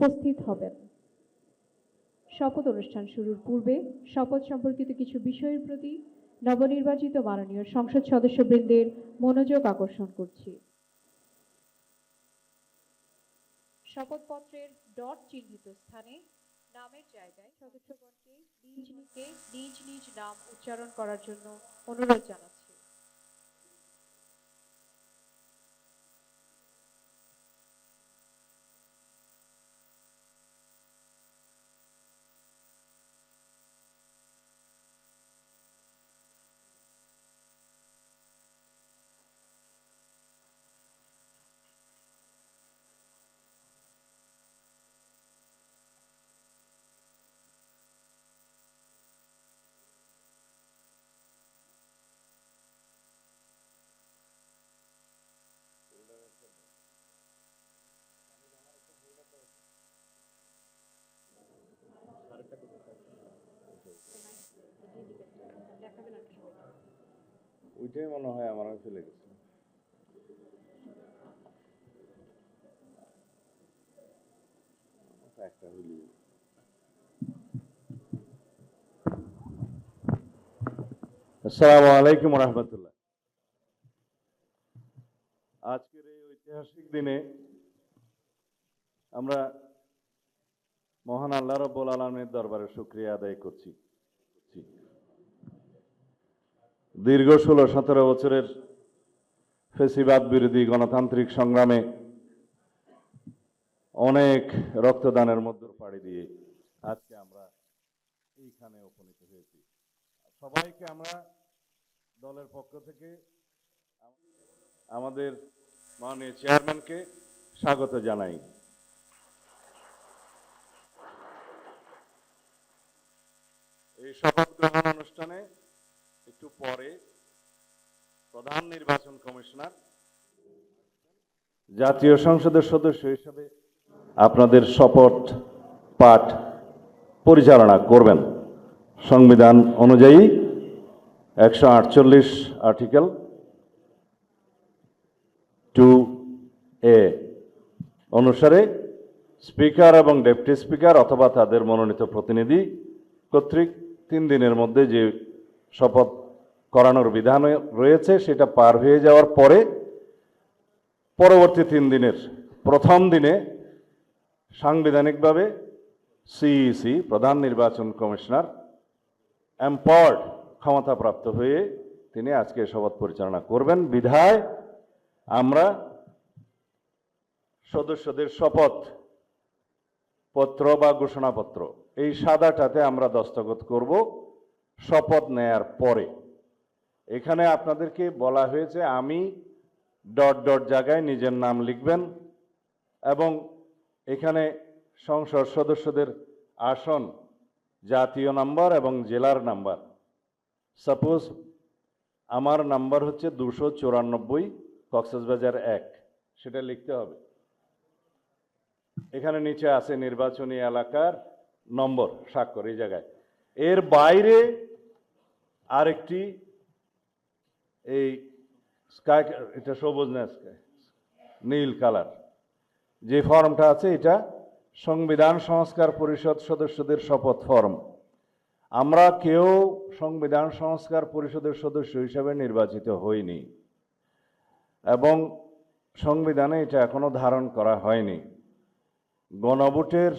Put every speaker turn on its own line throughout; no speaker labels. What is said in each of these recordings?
উপস্থিত হবেন। শপথ অনুষ্ঠান শুরুর পূর্বে শপথ সম্পর্কিত কিছু বিষয়ের প্রতি নবনির্বাচিত মাননীয় সংসদ সদস্যবৃন্দের মনোযোগ আকর্ষণ করছি। শপথপত্রের ডট চিহ্নিত স্থানে নামের জায়গায় সদস্যগণকে নিজ নিজ নাম উচ্চারণ করার জন্য অনুরোধ জানাচ্ছি।
ওইটাই মনে হয় আমার চলে গেছে। আসসালামু আলাইকুম রহমতুল্লাহ। আজকের এই ঐতিহাসিক দিনে আমরা মহান আল্লাহ রাব্বুল আলামিনের দরবারে শুকরিয়া আদায় করছি। দীর্ঘ 16-17 বছরের ফ্যাসিবাদ বিরোধী গণতান্ত্রিক সংগ্রামে অনেক রক্তদানের মধ্যে পাড়ি দিয়ে আজকে আমরা এইখানে উপনীত হয়েছি। সবাইকে আমরা দলের পক্ষ থেকে আমাদের মাননীয় চেয়ারম্যানকে স্বাগত জানাই। এই শপথ গ্রহণ অনুষ্ঠানে একটু পরে প্রধান নির্বাচন কমিশনার জাতীয় সংসদের সদস্য হিসেবে আপনাদের শপথ পাঠ পরিচালনা করবেন। সংবিধান অনুযায়ী 148 আর্টিকেল 2A অনুসারে স্পিকার এবং ডেপুটি স্পিকার অথবা তাদের মনোনীত প্রতিনিধি কর্তৃক 3 দিনের মধ্যে যে শপথ করানোর বিধান রয়েছে সেটা পার হয়ে যাওয়ার পরে পরবর্তী 3 দিনের প্রথম দিনে সাংবিধানিকভাবে সিইসি প্রধান নির্বাচন কমিশনার এম্পাওয়ার্ড ক্ষমতাপ্রাপ্ত হয়ে তিনি আজকে শপথ পরিচালনা করবেন। বিধায় আমরা সদস্যদের শপথ পত্র বা ঘোষণাপত্র এই সাদাটাতে আমরা দস্তখত করব শপথ নেয়ার পরে। এখানে আপনাদেরকে বলা হয়েছে আমি ডট ডট জায়গায় নিজের নাম লিখবেন এবং এখানে সংসদ সদস্যদের আসন, জাতীয় নাম্বার এবং জেলার নাম্বার। সাপোজ আমার নাম্বার হচ্ছে 294 কক্সবাজার 1, সেটা লিখতে হবে। এখানে নিচে আছে নির্বাচনী এলাকার নম্বর, স্বাক্ষর এই জায়গায়। এর বাইরে আরেকটি এই স্কাই, এটা সবুজ না স্কাই, নীল কালার যে ফর্মটা আছে এটা সংবিধান সংস্কার পরিষদ সদস্যদের শপথ ফর্ম। আমরা কেউ সংবিধান সংস্কার পরিষদের সদস্য হিসেবে নির্বাচিত হইনি এবং সংবিধানে এটা এখনো ধারণ করা হয়নি। গণভোটের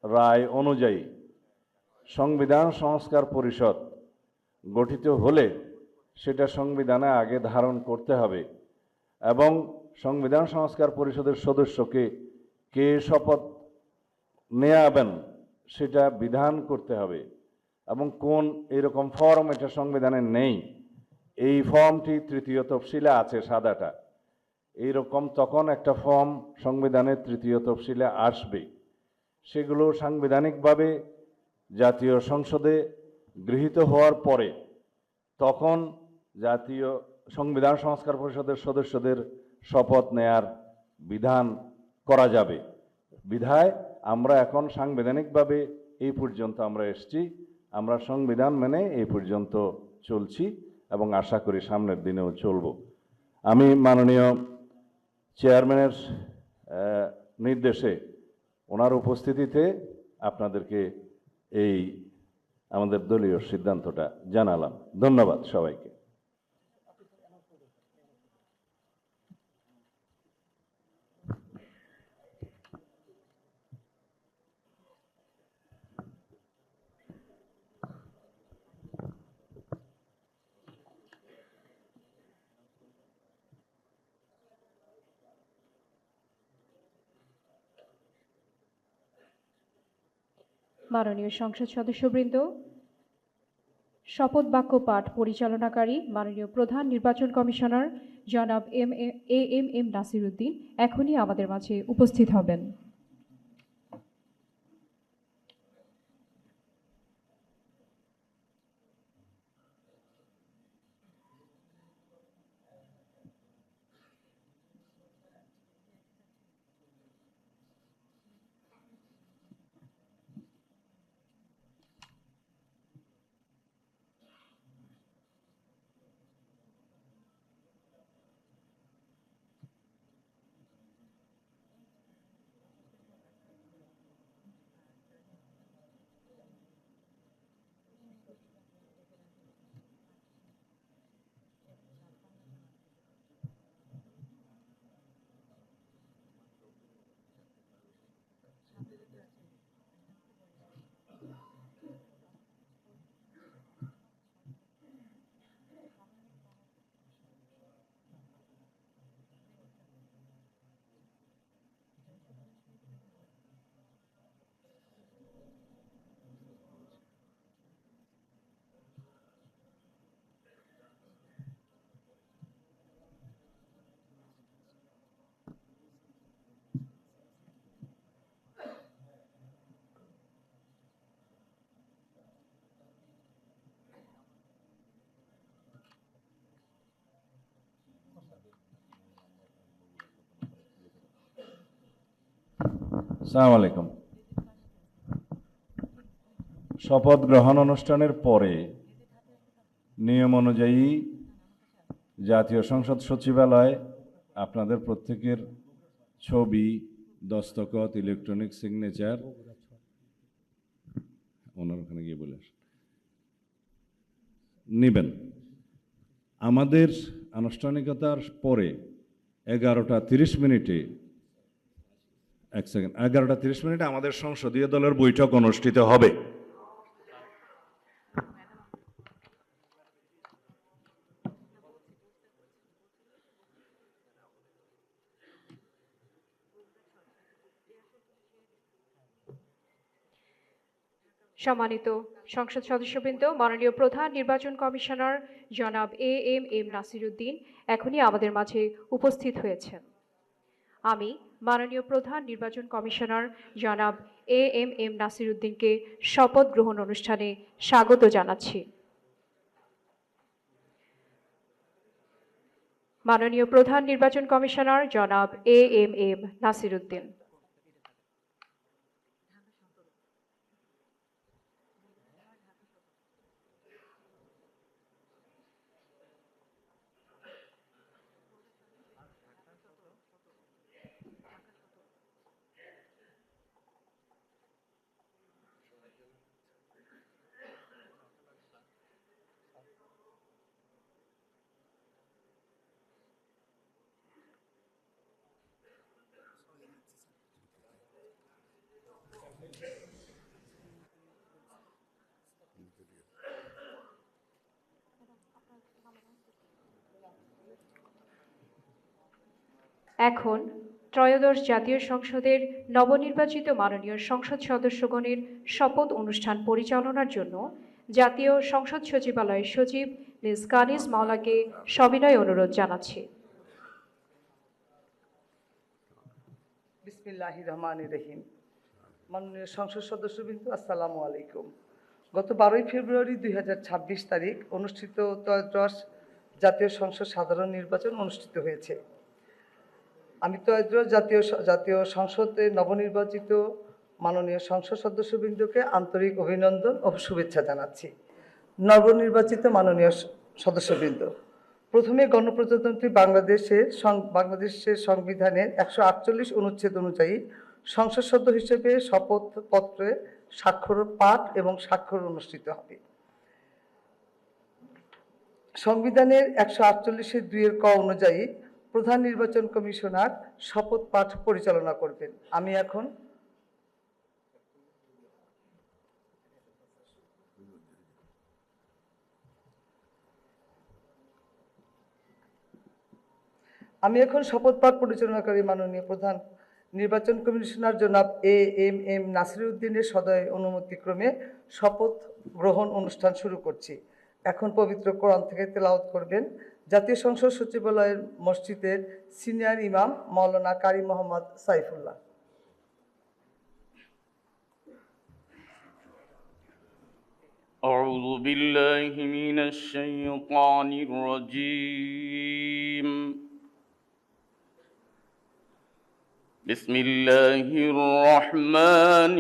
রায় অনুযায়ী সংবিধান সংস্কার পরিষদ গঠিত হলে সেটা সংবিধানে আগে ধারণ করতে হবে এবং সংবিধান সংস্কার পরিষদের সদস্যকে কে শপথ নেয়াবেন সেটা বিধান করতে হবে এবং কোন এরকম ফর্ম এটা সংবিধানে নেই। এই ফর্মটি 3য় তফসিলে আছে সাদাটা, এইরকম তখন একটা ফর্ম সংবিধানের 3য় তফসিলে আসবে। সেগুলো সাংবিধানিকভাবে জাতীয় সংসদে গৃহীত হওয়ার পরে তখন জাতীয় সংবিধান সংস্কার পরিষদের সদস্যদের শপথ নেয়ার বিধান করা যাবে। বিধায় আমরা এখন সাংবিধানিকভাবে এই পর্যন্ত আমরা এসেছি, আমরা সংবিধান মেনে এই পর্যন্ত চলছি এবং আশা করি সামনের দিনেও চলব। আমি মাননীয় চেয়ারম্যানের নির্দেশে ওনার উপস্থিতিতে আপনাদেরকে এই আমাদের দলীয় সিদ্ধান্তটা জানালাম। ধন্যবাদ সবাইকে।
মাননীয় সংসদ সদস্যবৃন্দ, শপথ বাক্য পাঠ পরিচালনাকারী মাননীয় প্রধান নির্বাচন কমিশনার জনাব এম নাসির উদ্দিন এখনই আমাদের মাঝে উপস্থিত হবেন।
আসসালামু আলাইকুম। শপথ গ্রহণ অনুষ্ঠানের পরে নিয়ম অনুযায়ী জাতীয় সংসদ সচিবালয় আপনাদের প্রত্যেকের ছবি, দস্তখত, ইলেকট্রনিক সিগনেচার ওনার ওখানে গিয়ে বলে নেবেন। আমাদের আনুষ্ঠানিকতার পরে 11:30 এক সেকেন্ড, 11:30 আমাদের সংসদীয় দলের বৈঠক অনুষ্ঠিত হবে।
সম্মানিত সংসদ সদস্যবৃন্দ, মাননীয় প্রধান নির্বাচন কমিশনার জনাব এম নাসির উদ্দিন এখনই আমাদের মাঝে উপস্থিত হয়েছেন। আমি মাননীয় প্রধান নির্বাচন কমিশনার জনাব এম নাসির উদ্দিনকে শপথ গ্রহণ অনুষ্ঠানে স্বাগত জানাচ্ছি। মাননীয় প্রধান নির্বাচন কমিশনার জনাব এম নাসির উদ্দিন। এখন ত্রয়োদশ জাতীয় সংসদের নবনির্বাচিত মাননীয় সংসদ সদস্যগণের শপথ অনুষ্ঠান পরিচালনার জন্য জাতীয় সংসদ সচিবালয়ের সচিব মিস কানিজ মাওলাকে সবিনয় অনুরোধ জানাচ্ছি।
বিসমিল্লাহির রহমানির রহিম। মাননীয় সংসদ সদস্যবৃন্দ, আসসালামু আলাইকুম। গত 12 ফেব্রুয়ারি 2026 তারিখ অনুষ্ঠিত ত্রয়োদশ জাতীয় সংসদ সাধারণ নির্বাচন অনুষ্ঠিত হয়েছে। আমি ত্রয়োদশ জাতীয় সংসদের নবনির্বাচিত মাননীয় সংসদ সদস্যবৃন্দকে আন্তরিক অভিনন্দন ও শুভেচ্ছা জানাচ্ছি। নবনির্বাচিত মাননীয় সদস্যবৃন্দ, প্রথমে গণপ্রজাতন্ত্রী বাংলাদেশের সংবিধানের 148 অনুচ্ছেদ অনুযায়ী সংসদ সদস্য হিসেবে শপথপত্রে স্বাক্ষর পাঠ এবং স্বাক্ষর অনুষ্ঠিত হবে। সংবিধানের 148(2) ক অনুযায়ী প্রধান নির্বাচন কমিশনার শপথ পাঠ পরিচালনা করবেন। আমি এখন শপথ পাঠ পরিচালনাকারী মাননীয় প্রধান নির্বাচন কমিশনার জনাব এম নাসির উদ্দিনের সদয় অনুমতিক্রমে শপথ গ্রহণ অনুষ্ঠান শুরু করছি। এখন পবিত্র কোরআন থেকে তেলাওয়াত করবেন জাতীয় সংসদ সচিবালয়ের মসজিদের সিনিয়র ইমাম মাওলানা কারি মোহাম্মদ সাইফুল্লাহ।
أعوذ بالله من الشيطان الرجيم. بسم الله الرحمن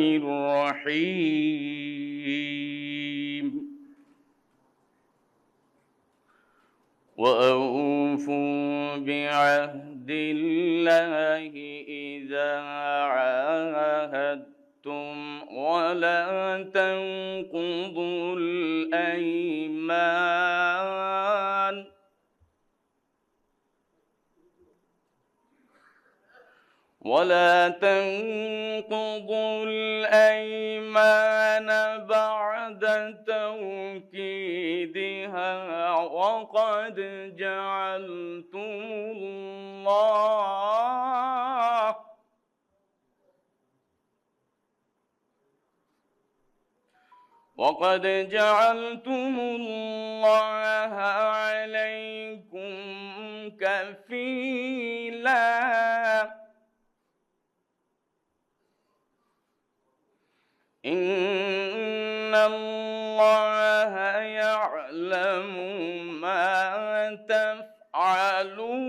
الرحيم. وأوفوا بعهد الله إذا عاهدتم ولا تنقضوا الأيمان بعد توكيدها وقد جعلتم الله عليكم كفيلا. إن الله يعلم ما تفعلون.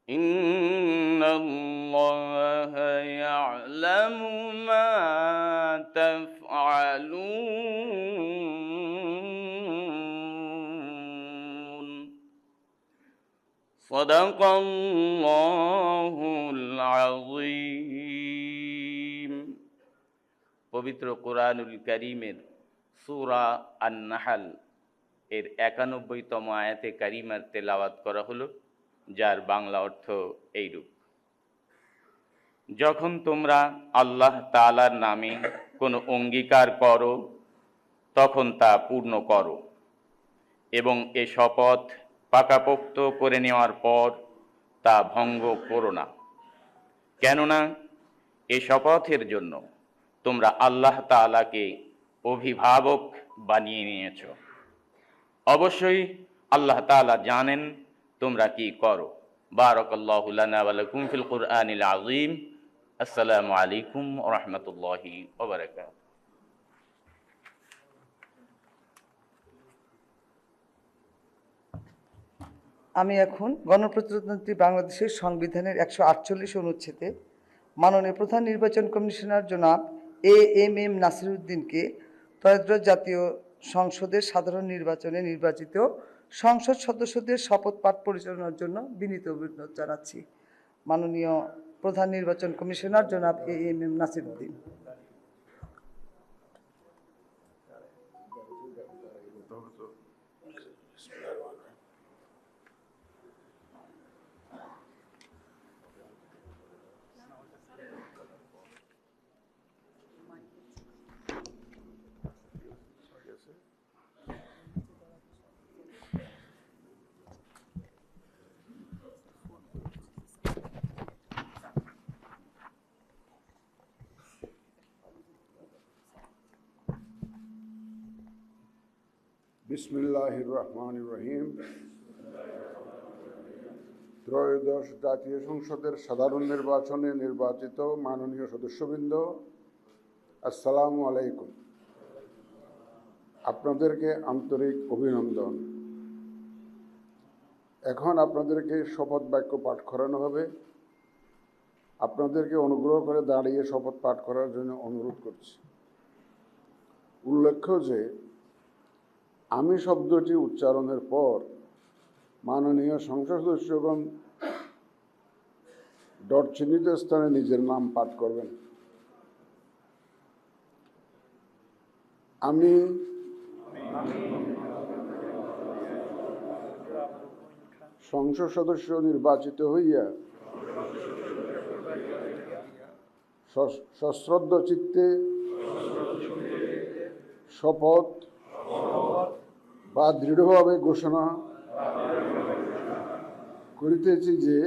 إن الله يعلم ما تفعلون. صدق الله العظيم. পবিত্র কোরআনুল কারীমের সূরা আন-নাহল এর 91তম আয়াতে কারিমার তেলাওয়াত করা হলো, যার বাংলা অর্থ এইরূপ: যখন তোমরা আল্লাহ তাআলার নামে কোনো অঙ্গীকার করো তখন তা পূর্ণ করো এবং এ শপথ পাকাপোক্ত করে নেওয়ার পর তা ভঙ্গ করো না, কেননা এ শপথের জন্য তোমরা আল্লাহ তাআলাকে অভিভাবক বানিয়ে নিয়েছ। অবশ্যই আল্লাহ তাআলা জানেন তোমরা কি করো। বারাকাল্লাহু লানা ওয়া লাকুম ফিল কুরআনিল আযীম। আসসালামু আলাইকুম ওয়া রাহমাতুল্লাহি ওয়া বারাকাতুহু।
আমি এখন গণপ্রজাতন্ত্রী বাংলাদেশের সংবিধানের 148 অনুচ্ছেদে মাননীয় প্রধান নির্বাচন কমিশনার জনাব এম নাসির উদ্দিনকে ত্রয়োদশ জাতীয় সংসদের সাধারণ নির্বাচনে নির্বাচিত সংসদ সদস্যদের শপথ পাঠ পরিচালনার জন্য বিনীত অনুরোধ জানাচ্ছি। মাননীয় প্রধান নির্বাচন কমিশনার জনাব এম নাসির উদ্দিন।
বিসমিল্লাহির রহমানির রহিম। ত্রয়োদশ জাতীয় সংসদের সাধারণ নির্বাচনে নির্বাচিত মাননীয় সদস্যবৃন্দ, আসসালামু আলাইকুম। আপনাদেরকে আন্তরিক অভিনন্দন। এখন আপনাদেরকে শপথ বাক্য পাঠ করানো হবে। আপনাদেরকে অনুগ্রহ করে দাঁড়িয়ে শপথ পাঠ করার জন্য অনুরোধ করছি। উল্লেখ্য যে আমি শব্দটি উচ্চারণের পর মাননীয় সংসদ সদস্যগণ ডট চিহ্নিত স্থানে নিজের নাম পাঠ করবেন। আমি সংসদ সদস্য নির্বাচিত হইয়া সশ্রদ্ধ চিত্তে শপথ বা দৃঢ়ভাবে ঘোষণা করিতেছি যে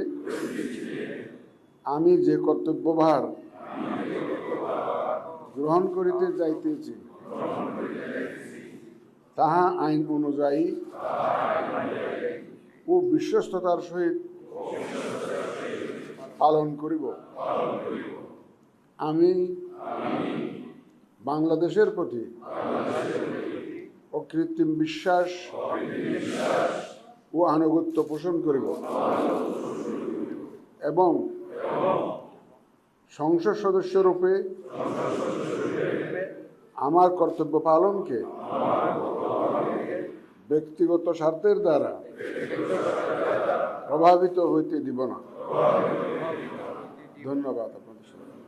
আমি যে কর্তব্যভার গ্রহণ করিতে যাইতেছি তাহা আইন অনুযায়ী ও বিশ্বস্ততার সহিত পালন করিব। আমি বাংলাদেশের প্রতি অকৃত্রিম বিশ্বাস ও আনুগত্য পোষণ করিব এবং সংসদ সদস্য রূপে আমার কর্তব্য পালনকে ব্যক্তিগত স্বার্থের দ্বারা প্রভাবিত হইতে দিব না। ধন্যবাদ আপনাদের সবাইকে।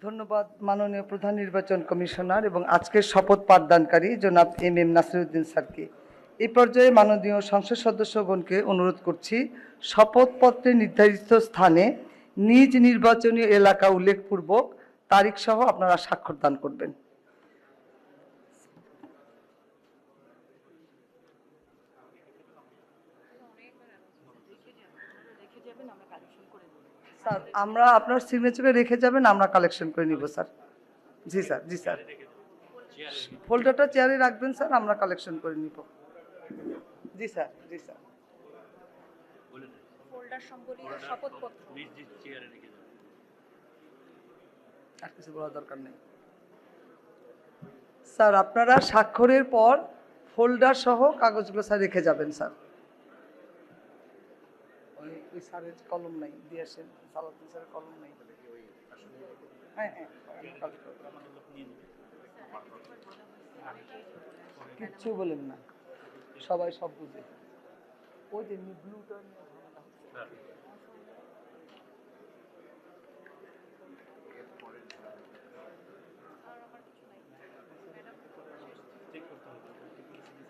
ধন্যবাদ মাননীয় প্রধান নির্বাচন কমিশনার এবং আজকের শপথ পাঠদানকারী জনাব MM নাসিরউদ্দিন স্যারকে। এই পর্যায়ে মাননীয় সংসদ সদস্যগণকে অনুরোধ করছি শপথপত্রে নির্ধারিত স্থানে নিজ নির্বাচনী এলাকা উল্লেখপূর্বক তারিখ সহ আপনারা স্বাক্ষর দান করবেন। স্যার আমরা আপনার সিগনেচারে রেখে যাবেন, আমরা কালেকশন করে নিব স্যার। জি স্যার, জি স্যার, ফোল্ডারটা চেয়ারে রাখবেন স্যার, আমরা কালেকশন করে নিব। জি স্যার, জি স্যার।
ফোল্ডার সম্বলিত শপথপত্র
আর কিছু বলার দরকার নেই স্যার। আপনারা স্বাক্ষরের পর ফোল্ডার সহ কাগজগুলো স্যার রেখে যাবেন স্যার। ওই স্যারের কলম নাই, দিয়ে আসেন। সালাউদ্দিন স্যারের কলম নাই। হ্যাঁ হ্যাঁ, কিচ্ছু বলেন না, সবাই সব বুঝে। ওই যে ব্লুটা নিয়ে ঝামেলা হচ্ছে।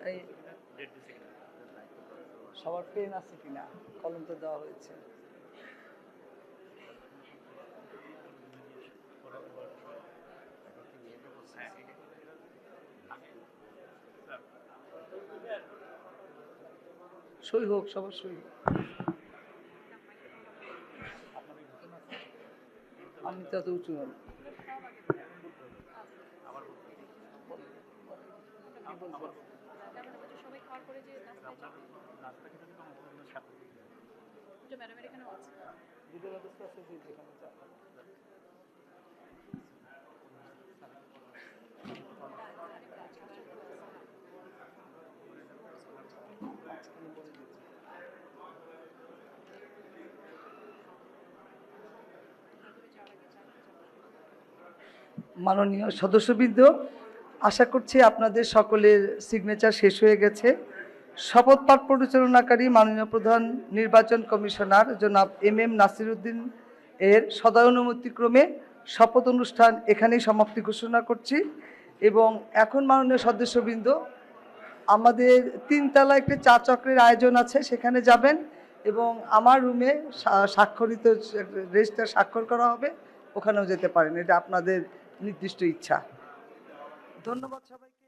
এই সবার পেন আছে কিনা? কলম তো দেওয়া হয়েছে। সই হোক, সবার সই হোক। আমি তো এত উঁচু হল।
সবাই খাওয়ার পরে যে ম্যাডামের এখানেও আছে।
ভিডিও ব্যবস্থা আছে যে যেখানে যা। মাননীয় সদস্যবৃন্দ, আশা করছি আপনাদের সকলের সিগনেচার শেষ হয়ে গেছে। শপথ পাঠ পরিচালনাকারী মাননীয় প্রধান নির্বাচন কমিশনার জনাব MM নাসিরউদ্দিন এর সদয়ানুমতিক্রমে শপথ অনুষ্ঠান এখানেই সমাপ্তি ঘোষণা করছি। এবং এখন মাননীয় সদস্যবৃন্দ, আমাদের 3 তলা একটি চা চক্রের আয়োজন আছে, সেখানে যাবেন এবং আমার রুমে স্বাক্ষরিত রেজিস্টার স্বাক্ষর করা হবে, ওখানেও যেতে পারেন। এটা আপনাদের নির্দিষ্ট ইচ্ছা। ধন্যবাদ সবাইকে।